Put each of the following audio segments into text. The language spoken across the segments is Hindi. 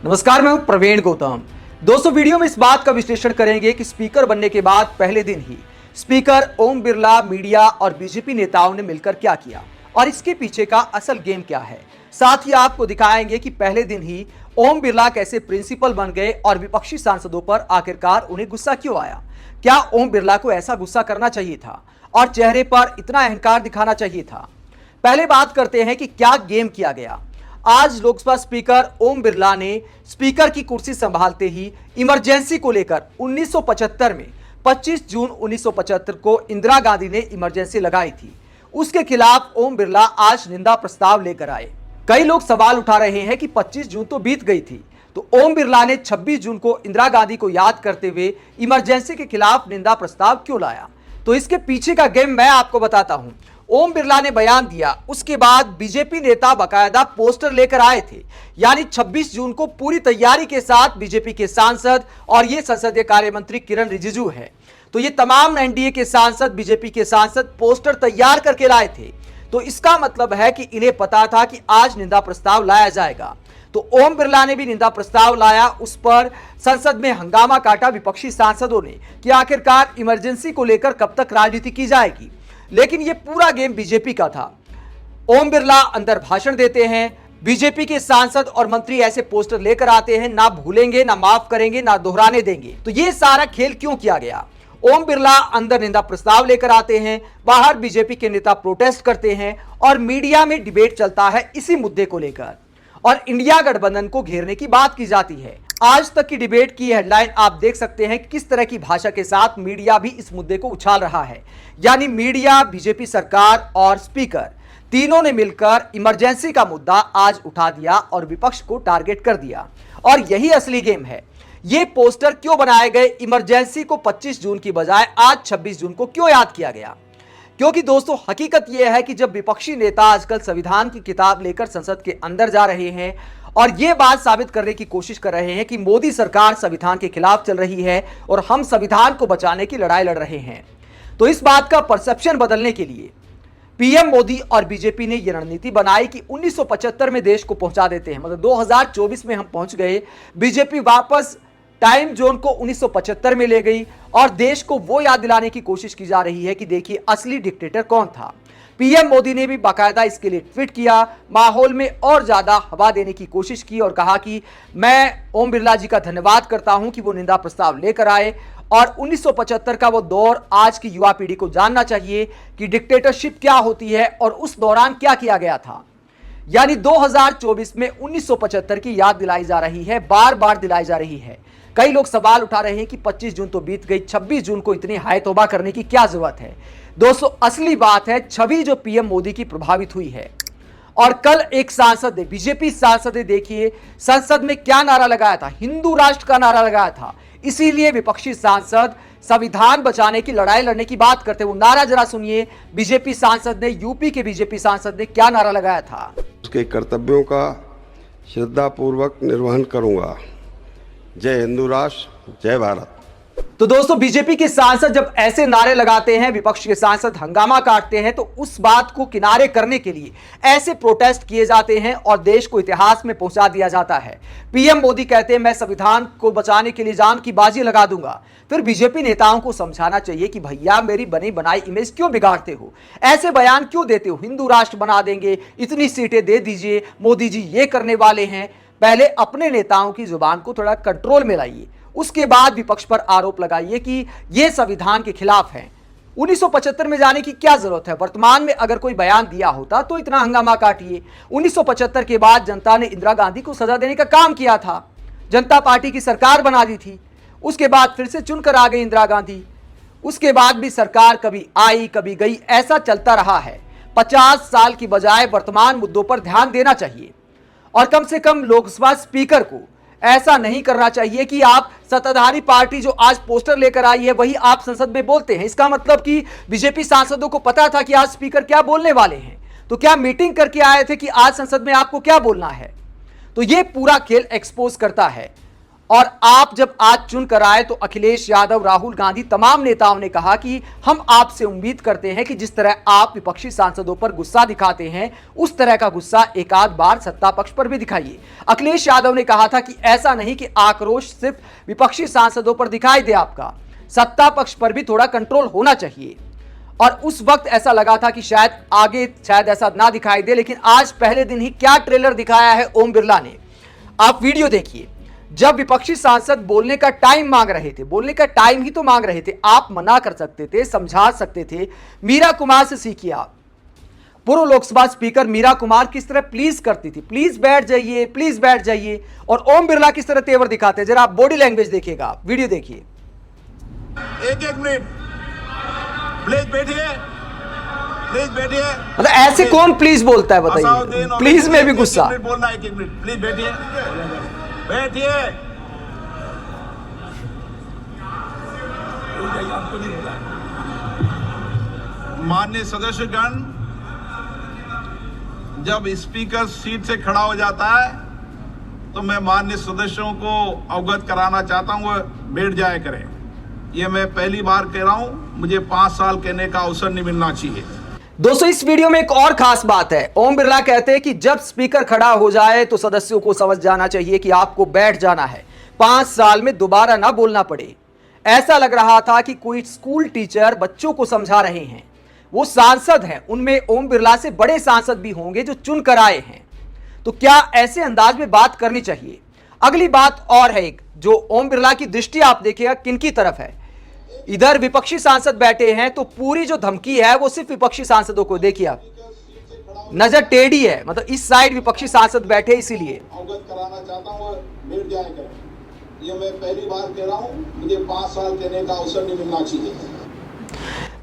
नमस्कार, मैं हूं प्रवीण गौतम। दोस्तों, वीडियो में इस बात का विश्लेषण करेंगे कि स्पीकर बनने के बाद पहले दिन ही स्पीकर ओम बिरला, मीडिया और बीजेपी नेताओं ने मिलकर क्या किया और इसके पीछे का असल गेम क्या है। साथ ही आपको दिखाएंगे कि पहले दिन ही ओम बिरला कैसे प्रिंसिपल बन गए और विपक्षी सांसदों पर आखिरकार उन्हें गुस्सा क्यों आया। क्या ओम बिरला को ऐसा गुस्सा करना चाहिए था और चेहरे पर इतना अहंकार दिखाना चाहिए था। पहले बात करते हैं कि क्या गेम किया गया। आज लोकसभा स्पीकर ओम बिरला ने स्पीकर की कुर्सी संभालते ही इमरजेंसी को लेकर 1975 में 25 जून 1975 को इंदिरा गांधी ने इमरजेंसी लगाई थी, उसके खिलाफ ओम बिरला आज निंदा प्रस्ताव लेकर आए। कई लोग सवाल उठा रहे हैं कि 25 जून तो बीत गई थी, तो ओम बिरला ने 26 जून को इंदिरा गांधी को याद करते हुए इमरजेंसी के खिलाफ निंदा प्रस्ताव क्यों लाया। तो इसके पीछे का गेम मैं आपको बताता हूं। ओम बिरला ने बयान दिया, उसके बाद बीजेपी नेता बाकायदा पोस्टर लेकर आए थे। यानी 26 जून को पूरी तैयारी के साथ बीजेपी के सांसद और ये संसदीय कार्य मंत्री किरण रिजिजू है, तो ये तमाम एनडीए के सांसद, बीजेपी के सांसद पोस्टर तैयार करके लाए थे। तो इसका मतलब है कि इन्हें पता था कि आज निंदा प्रस्ताव लाया जाएगा। तो ओम बिरला ने भी निंदा प्रस्ताव लाया, उस पर संसद में हंगामा काटा विपक्षी सांसदों ने कि आखिरकार इमरजेंसी को लेकर कब तक राजनीति की जाएगी। लेकिन यह पूरा गेम बीजेपी का था। ओम बिरला अंदर भाषण देते हैं, बीजेपी के सांसद और मंत्री ऐसे पोस्टर लेकर आते हैं, ना भूलेंगे, ना माफ करेंगे, ना दोहराने देंगे। तो यह सारा खेल क्यों किया गया। ओम बिरला अंदर निंदा प्रस्ताव लेकर आते हैं, बाहर बीजेपी के नेता प्रोटेस्ट करते हैं और मीडिया में डिबेट चलता है इसी मुद्दे को लेकर और इंडिया गठबंधन को घेरने की बात की जाती है। आज तक की डिबेट की हेडलाइन आप देख सकते हैं किस तरह की भाषा के साथ मीडिया भी इस मुद्दे को उछाल रहा है। यानी मीडिया, बीजेपी सरकार और स्पीकर तीनों ने मिलकर इमरजेंसी का मुद्दा आज उठा दिया और विपक्ष को टारगेट कर दिया। और यही असली गेम है। ये पोस्टर क्यों बनाए गए, इमरजेंसी को 25 जून की बजाय आज 26 जून को क्यों याद किया गया। क्योंकि दोस्तों, हकीकत यह है कि जब विपक्षी नेता आजकल संविधान की किताब लेकर संसद के अंदर जा रहे हैं और यह बात साबित करने की कोशिश कर रहे हैं कि मोदी सरकार संविधान के खिलाफ चल रही है और हम संविधान को बचाने की लड़ाई लड़ रहे हैं, तो इस बात का परसेप्शन बदलने के लिए पीएम मोदी और बीजेपी ने यह रणनीति बनाई कि 1975 में देश को पहुंचा देते हैं। मतलब 2024 में हम पहुंच गए। बीजेपी वापस टाइम जोन को 1975 में ले गई और देश को वो याद दिलाने की कोशिश की जा रही है कि देखिए असली डिक्टेटर कौन था। पीएम मोदी ने भी बाकायदा इसके लिए ट्वीट किया, माहौल में और ज्यादा हवा देने की कोशिश की और कहा कि मैं ओम बिरला जी का धन्यवाद करता हूं कि वो निंदा प्रस्ताव लेकर आए और 1975 का वो दौर आज की युवा पीढ़ी को जानना चाहिए कि डिक्टेटरशिप क्या होती है और उस दौरान क्या किया गया था। यानी 2024 में 1975 की याद दिलाई जा रही है, बार बार दिलाई जा रही है। कई लोग सवाल उठा रहे हैं कि 25 जून तो बीत गई, 26 जून को इतनी हाय तौबा करने की क्या जरूरत है। दोस्तों, असली बात है छवि जो पीएम मोदी की प्रभावित हुई है। और कल एक सांसद ने, बीजेपी सांसद ने, देखिए संसद में क्या नारा लगाया था, हिंदू राष्ट्र का नारा लगाया था। इसीलिए विपक्षी सांसद संविधान बचाने की लड़ाई लड़ने की बात करते हैं। वो नारा जरा सुनिए, बीजेपी सांसद ने, यूपी के बीजेपी सांसद ने क्या नारा लगाया था। उसके कर्तव्यों का श्रद्धापूर्वक निर्वहन करूंगा। जय हिंदू राष्ट्र, जय भारत। तो दोस्तों, बीजेपी के सांसद जब ऐसे नारे लगाते हैं, विपक्ष के सांसद हंगामा काटते हैं, तो उस बात को किनारे करने के लिए ऐसे प्रोटेस्ट किए जाते हैं और देश को इतिहास में पहुंचा दिया जाता है। पीएम मोदी कहते हैं मैं संविधान को बचाने के लिए जान की बाजी लगा दूंगा। फिर बीजेपी नेताओं को समझाना चाहिए कि भैया मेरी बनी बनाई इमेज क्यों बिगाड़ते हो, ऐसे बयान क्यों देते हो, हिंदू राष्ट्र बना देंगे, इतनी सीटें दे दीजिए, मोदी जी ये करने वाले हैं। पहले अपने नेताओं की जुबान को थोड़ा कंट्रोल में लाइए, उसके बाद विपक्ष पर आरोप लगाइए कि यह संविधान के खिलाफ है। 1975 में जाने की क्या जरूरत है। वर्तमान में अगर कोई बयान दिया होता तो इतना हंगामा काटिए। 1975 के बाद जनता ने इंदिरा गांधी को सजा देने का काम किया था, जनता पार्टी की सरकार बना दी थी, उसके बाद फिर से चुनकर आ गई इंदिरा गांधी। उसके बाद भी सरकार कभी आई कभी गई, ऐसा चलता रहा है। 50 साल की बजाय वर्तमान मुद्दों पर ध्यान देना चाहिए और कम से कम लोकसभा स्पीकर को ऐसा नहीं करना चाहिए कि आप सत्ताधारी पार्टी जो आज पोस्टर लेकर आई है वही आप संसद में बोलते हैं। इसका मतलब कि बीजेपी सांसदों को पता था कि आज स्पीकर क्या बोलने वाले हैं, तो क्या मीटिंग करके आए थे कि आज संसद में आपको क्या बोलना है। तो यह पूरा खेल एक्सपोज करता है और आप जब आज चुन कर आए तो अखिलेश यादव, राहुल गांधी, तमाम नेताओं ने कहा कि हम आपसे उम्मीद करते हैं कि जिस तरह आप विपक्षी सांसदों पर गुस्सा दिखाते हैं उस तरह का गुस्सा एक आध बार सत्ता पक्ष पर भी दिखाइए। अखिलेश यादव ने कहा था कि ऐसा नहीं कि आक्रोश सिर्फ विपक्षी सांसदों पर दिखाई दे, आपका सत्ता पक्ष पर भी थोड़ा कंट्रोल होना चाहिए। और उस वक्त ऐसा लगा था कि शायद ऐसा ना दिखाई दे, लेकिन आज पहले दिन ही क्या ट्रेलर दिखाया है ओम बिरला ने। आप वीडियो देखिए। जब विपक्षी सांसद बोलने का टाइम मांग रहे थे, बोलने का टाइम ही तो मांग रहे थे, आप मना कर सकते थे, समझा सकते थे। मीरा कुमार से सीखिए आप। पूर्व लोकसभा स्पीकर मीरा कुमार किस तरह प्लीज करती थी, प्लीज बैठ जाइए, प्लीज बैठ जाइए, और ओम बिरला किस तरह तेवर दिखाते। जरा आप बॉडी लैंग्वेज देखिएगा, वीडियो देखिए। एक मिनट, प्लीज बैठिए, प्लीज बैठिए। मतलब ऐसे कौन प्लीज बोलता है बताइए, प्लीज में भी गुस्सा। बोलना, एक मिनट, प्लीज बैठिए, बैठिए। माननीय सदस्यगण, जब स्पीकर सीट से खड़ा हो जाता है तो मैं माननीय सदस्यों को अवगत कराना चाहता हूं, बैठ जाया करें। ये मैं पहली बार कह रहा हूं, मुझे 5 साल कहने का अवसर नहीं मिलना चाहिए। दोस्तों, इस वीडियो में एक और खास बात है। ओम बिरला कहते हैं कि जब स्पीकर खड़ा हो जाए तो सदस्यों को समझ जाना चाहिए कि आपको बैठ जाना है, 5 साल में दोबारा ना बोलना पड़े। ऐसा लग रहा था कि कोई स्कूल टीचर बच्चों को समझा रहे हैं। वो सांसद हैं, उनमें ओम बिरला से बड़े सांसद भी होंगे जो चुन कर आए हैं, तो क्या ऐसे अंदाज में बात करनी चाहिए। अगली बात और है एक, जो ओम बिरला की दृष्टि आप देखिएगा किनकी तरफ है। इधर विपक्षी सांसद बैठे हैं तो पूरी जो धमकी है वो सिर्फ विपक्षी सांसदों को, देखिए आप, नजर टेढ़ी है, मतलब इस साइड विपक्षी सांसद बैठे इसीलिए। अवगत कराना चाहता हूं, बैठ जाया करें। ये मैं पहली बार कह रहा हूं, मुझे 5 साल कहने का अवसर नहीं मिलना चाहिए।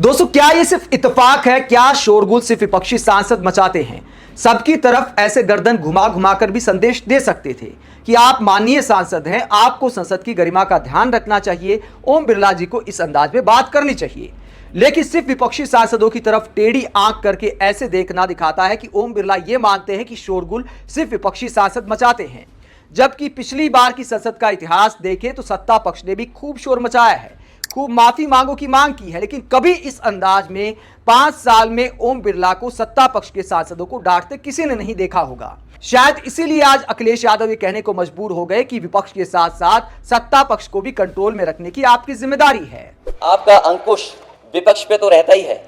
दोस्तों, क्या ये सिर्फ इत्तेफाक है? क्या शोरगुल सिर्फ विपक्षी सांसद मचाते हैं? सबकी तरफ ऐसे गर्दन घुमा घुमा कर भी संदेश दे सकते थे कि आप माननीय सांसद हैं, आपको संसद की गरिमा का ध्यान रखना चाहिए, ओम बिरला जी को इस अंदाज में बात करनी चाहिए। लेकिन सिर्फ विपक्षी सांसदों की तरफ टेढ़ी आंख करके ऐसे देखना दिखाता है कि ओम बिरला ये मानते हैं कि शोरगुल सिर्फ विपक्षी सांसद मचाते हैं। जबकि पिछली बार की संसद का इतिहास देखें तो सत्ता पक्ष ने भी खूब शोर मचाया है, खूब माफी मांगो की मांग की है, लेकिन कभी इस अंदाज में 5 साल में ओम बिरला को सत्ता पक्ष के सांसदों को डांटते किसी ने नहीं देखा होगा। शायद इसीलिए आज अखिलेश यादव ये कहने को मजबूर हो गए कि विपक्ष के साथ साथ सत्ता पक्ष को भी कंट्रोल में रखने की आपकी जिम्मेदारी है। आपका अंकुश विपक्ष पे तो रहता ही है,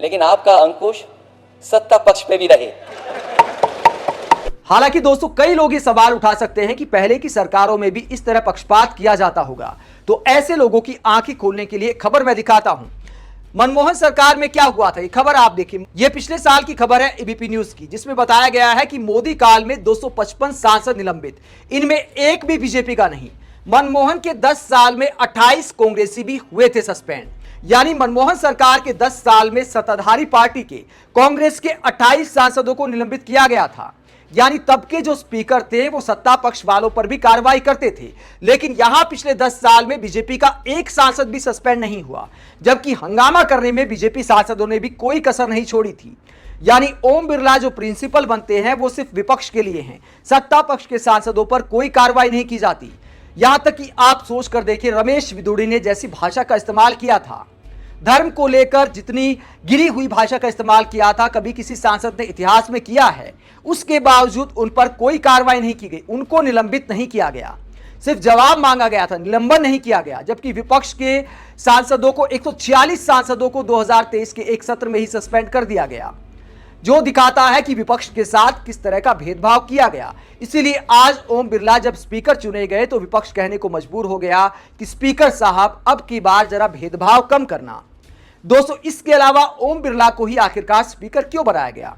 लेकिन आपका अंकुश सत्ता पक्ष पे भी रहे। हालांकि दोस्तों, कई लोग ये सवाल उठा सकते हैं कि पहले की सरकारों में भी इस तरह पक्षपात किया जाता होगा, तो ऐसे लोगों की आंखें खोलने के लिए खबर मैं दिखाता हूं। मनमोहन सरकार में क्या हुआ था, ये खबर आप देखिए। ये पिछले साल की खबर है एबीपी न्यूज की, जिसमें बताया गया है कि मोदी काल में 255 सांसद निलंबित, इनमें एक भी बीजेपी का नहीं। मनमोहन के 10 साल में 28 कांग्रेसी भी हुए थे सस्पेंड। यानी मनमोहन सरकार के 10 साल में सत्ताधारी पार्टी के कांग्रेस के 28 सांसदों को निलंबित किया गया था। यानी तब के जो स्पीकर थे वो सत्ता पक्ष वालों पर भी कार्रवाई करते थे, लेकिन यहां पिछले 10 साल में बीजेपी का एक सांसद भी सस्पेंड नहीं हुआ, जबकि हंगामा करने में बीजेपी सांसदों ने भी कोई कसर नहीं छोड़ी थी। यानी ओम बिरला जो प्रिंसिपल बनते हैं वो सिर्फ विपक्ष के लिए हैं, सत्ता पक्ष के सांसदों पर कोई कार्रवाई नहीं की जाती। यहां तक कि आप सोच कर देखिए, रमेश विदुड़ी ने जैसी भाषा का इस्तेमाल किया था, धर्म को लेकर जितनी गिरी हुई भाषा का इस्तेमाल किया था, कभी किसी सांसद ने इतिहास में किया है। उसके बावजूद उन पर कोई कार्रवाई नहीं की गई, उनको निलंबित नहीं किया गया, सिर्फ जवाब मांगा गया था, निलंबन नहीं किया गया। जबकि विपक्ष के सांसदों को 146 सांसदों को 2023 के एक सत्र में ही सस्पेंड कर दिया गया, जो दिखाता है कि विपक्ष के साथ किस तरह का भेदभाव किया गया। इसीलिए आज ओम बिरला जब स्पीकर चुने गए तो विपक्ष कहने को मजबूर हो गया कि स्पीकर साहब अब की बार जरा भेदभाव कम करना। दोस्तों, इसके अलावा ओम बिरला को ही आखिरकार स्पीकर क्यों बनाया गया?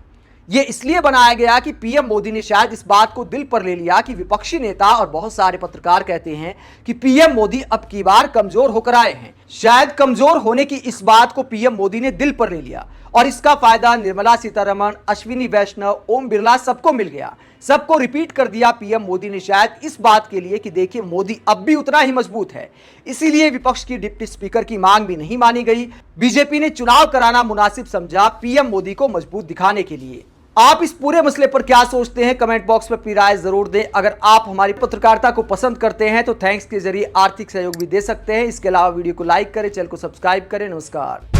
ये इसलिए बनाया गया कि पीएम मोदी ने शायद इस बात को दिल पर ले लिया कि विपक्षी नेता और बहुत सारे पत्रकार कहते हैं कि पीएम मोदी अब की बार कमजोर होकर आए हैं। शायद कमजोर होने की इस बात को पीएम मोदी ने दिल पर ले लिया और इसका फायदा निर्मला सीतारमण, अश्विनी वैष्णव, ओम बिरला सबको मिल गया। सबको रिपीट कर दिया पीएम मोदी ने, शायद इस बात के लिए कि देखिए मोदी अब भी उतना ही मजबूत है। इसीलिए विपक्ष की डिप्टी स्पीकर की मांग भी नहीं मानी गई। बीजेपी ने चुनाव कराना मुनासिब समझा पीएम मोदी को मजबूत दिखाने के लिए। आप इस पूरे मसले पर क्या सोचते हैं, कमेंट बॉक्स में अपनी राय जरूर दें। अगर आप हमारी पत्रकारिता को पसंद करते हैं तो थैंक्स के जरिए आर्थिक सहयोग भी दे सकते हैं। इसके अलावा वीडियो को लाइक करें, चैनल को सब्सक्राइब करें। नमस्कार।